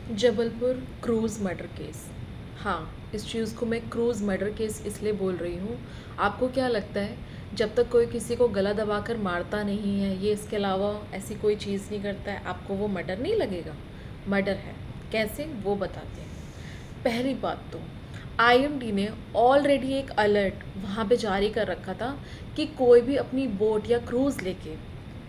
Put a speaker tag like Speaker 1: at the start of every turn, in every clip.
Speaker 1: Jabalpur cruise murder case. हाँ, इस चीज़ को मैं क्रूज़ मर्डर केस इसलिए बोल रही हूँ। आपको क्या लगता है, जब तक कोई किसी को गला दबाकर मारता नहीं है, ये इसके अलावा ऐसी कोई चीज़ नहीं करता है, आपको वो मर्डर नहीं लगेगा? मर्डर है। कैसे, वो बताते हैं। पहली बात तो आईएमडी ने ऑलरेडी एक अलर्ट वहाँ पे जारी कर रखा था कि कोई भी अपनी बोट या क्रूज़ लेके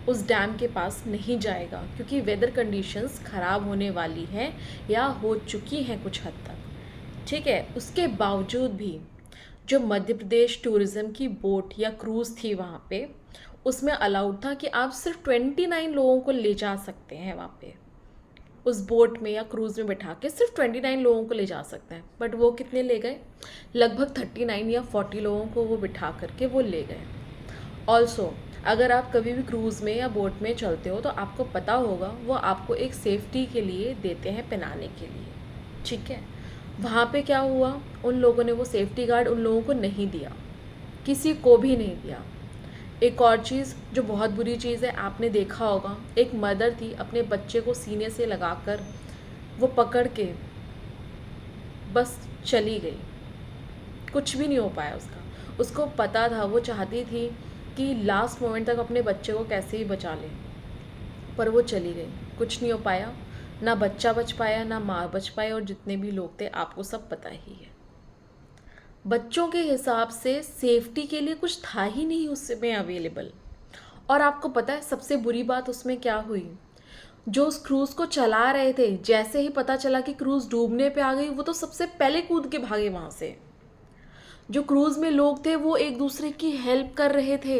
Speaker 1: उस डैम के पास नहीं जाएगा, क्योंकि वेदर कंडीशंस ख़राब होने वाली हैं या हो चुकी हैं कुछ हद तक। ठीक है, उसके बावजूद भी जो मध्य प्रदेश टूरिज़्म की बोट या क्रूज़ थी वहाँ पे, उसमें अलाउड था कि आप सिर्फ 29 लोगों को ले जा सकते हैं वहाँ पे। उस बोट में या क्रूज़ में बैठा के सिर्फ 29 लोगों को ले जा सकते हैं, बट वो कितने ले गए? लगभग 39 या 40 लोगों को वो बिठा करके वो ले गए। ऑल्सो अगर आप कभी भी क्रूज़ में या बोट में चलते हो तो आपको पता होगा वो आपको एक सेफ्टी के लिए देते हैं, पहनाने के लिए। ठीक है, वहाँ पे क्या हुआ, उन लोगों ने वो सेफ्टी गार्ड उन लोगों को नहीं दिया, किसी को भी नहीं दिया। एक और चीज़ जो बहुत बुरी चीज़ है, आपने देखा होगा, एक मदर थी अपने बच्चे को सीने से लगाकर वो पकड़ के बस चली गई, कुछ भी नहीं हो पाया उसका। उसको पता था, वो चाहती थी कि लास्ट मोमेंट तक अपने बच्चे को कैसे ही बचा ले, पर वो चली गई, कुछ नहीं हो पाया। ना बच्चा बच पाया, ना माँ बच पाई, और जितने भी लोग थे आपको सब पता ही है। बच्चों के हिसाब से सेफ्टी के लिए कुछ था ही नहीं उसमें अवेलेबल। और आपको पता है सबसे बुरी बात उसमें क्या हुई? जो उस क्रूज़ को चला रहे थे, जैसे ही पता चला कि क्रूज़ डूबने पे आ गई, वो तो सबसे पहले कूद के भागे वहाँ से। जो क्रूज़ में लोग थे वो एक दूसरे की हेल्प कर रहे थे,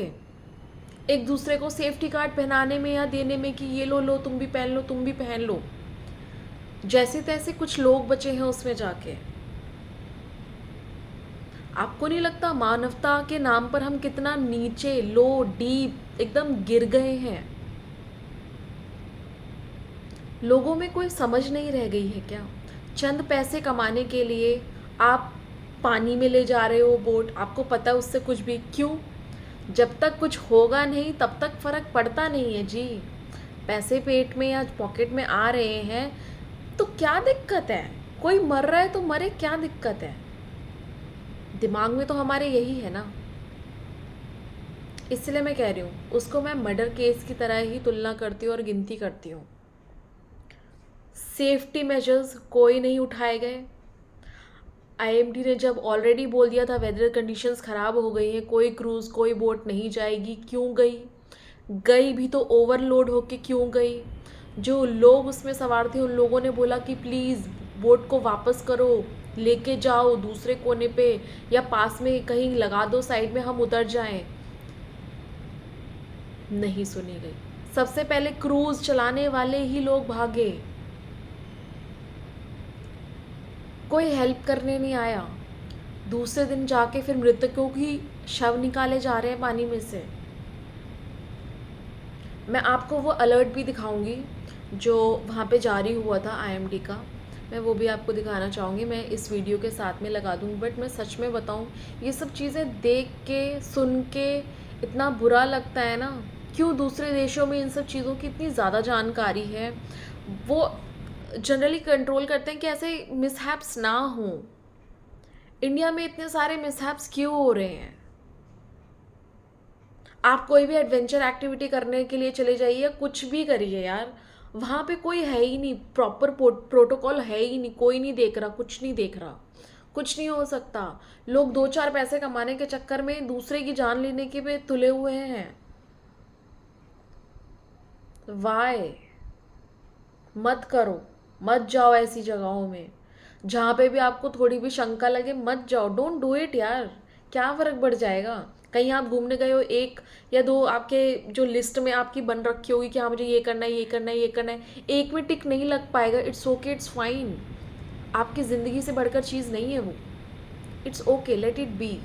Speaker 1: एक दूसरे को सेफ्टी कार्ड पहनाने में या देने में कि ये लो लो, तुम भी पहन लो, तुम भी पहन लो। जैसे तैसे कुछ लोग बचे हैं उसमें जाके। आपको नहीं लगता मानवता के नाम पर हम कितना नीचे, लो, डीप एकदम गिर गए हैं? लोगों में कोई समझ नहीं रह गई है क्या? चंद पैसे कमाने के लिए आप पानी में ले जा रहे हो बोट, आपको पता है उससे कुछ भी क्यों? जब तक कुछ होगा नहीं तब तक फ़र्क पड़ता नहीं है जी। पैसे पेट में या पॉकेट में आ रहे हैं तो क्या दिक्कत है? कोई मर रहा है तो मरे, क्या दिक्कत है? दिमाग में तो हमारे यही है ना। इसलिए मैं कह रही हूँ, उसको मैं मर्डर केस की तरह ही तुलना करती हूँ और गिनती करती हूँ। सेफ्टी मेजर्स कोई नहीं उठाए गए। आईएमडी ने जब ऑलरेडी बोल दिया था वेदर कंडीशंस ख़राब हो गई हैं, कोई क्रूज़ कोई बोट नहीं जाएगी, क्यों गई? गई भी तो ओवरलोड होके क्यों गई? जो लोग उसमें सवार थे उन लोगों ने बोला कि प्लीज़ बोट को वापस करो, लेके जाओ दूसरे कोने पे, या पास में कहीं लगा दो साइड में, हम उतर जाएं। नहीं सुनी गई। सबसे पहले क्रूज़ चलाने वाले ही लोग भागे, कोई हेल्प करने नहीं आया। दूसरे दिन जाके फिर मृतकों की शव निकाले जा रहे हैं पानी में से। मैं आपको वो अलर्ट भी दिखाऊंगी जो वहाँ पे जारी हुआ था आईएमडी का, मैं वो भी आपको दिखाना चाहूँगी, मैं इस वीडियो के साथ में लगा दूँगी। बट मैं सच में बताऊँ, ये सब चीज़ें देख के सुन के इतना बुरा लगता है ना। क्यों दूसरे देशों में इन सब चीज़ों की इतनी ज़्यादा जानकारी है, वो जनरली कंट्रोल करते हैं कि ऐसे मिसहैप्स ना हों। इंडिया में इतने सारे मिसहैप्स क्यों हो रहे हैं? आप कोई भी एडवेंचर एक्टिविटी करने के लिए चले जाइए, कुछ भी करिए यार, वहाँ पे कोई है ही नहीं, प्रॉपर प्रोटोकॉल है ही नहीं, कोई नहीं देख रहा, कुछ नहीं देख रहा, कुछ नहीं हो सकता। लोग दो चार पैसे कमाने के चक्कर में दूसरे की जान लेने के पे तुले हुए हैं। वाई? मत करो, मत जाओ ऐसी जगहों में जहाँ पे भी आपको थोड़ी भी शंका लगे, मत जाओ, डोंट डू इट यार। क्या फ़र्क पड़ जाएगा? कहीं आप घूमने गए हो, एक या दो आपके जो लिस्ट में आपकी बन रखी होगी कि हाँ मुझे ये करना है, ये करना है, ये करना है, एक में टिक नहीं लग पाएगा, इट्स ओके, इट्स फाइन। आपकी ज़िंदगी से बढ़कर चीज़ नहीं है वो। It's okay, let it be.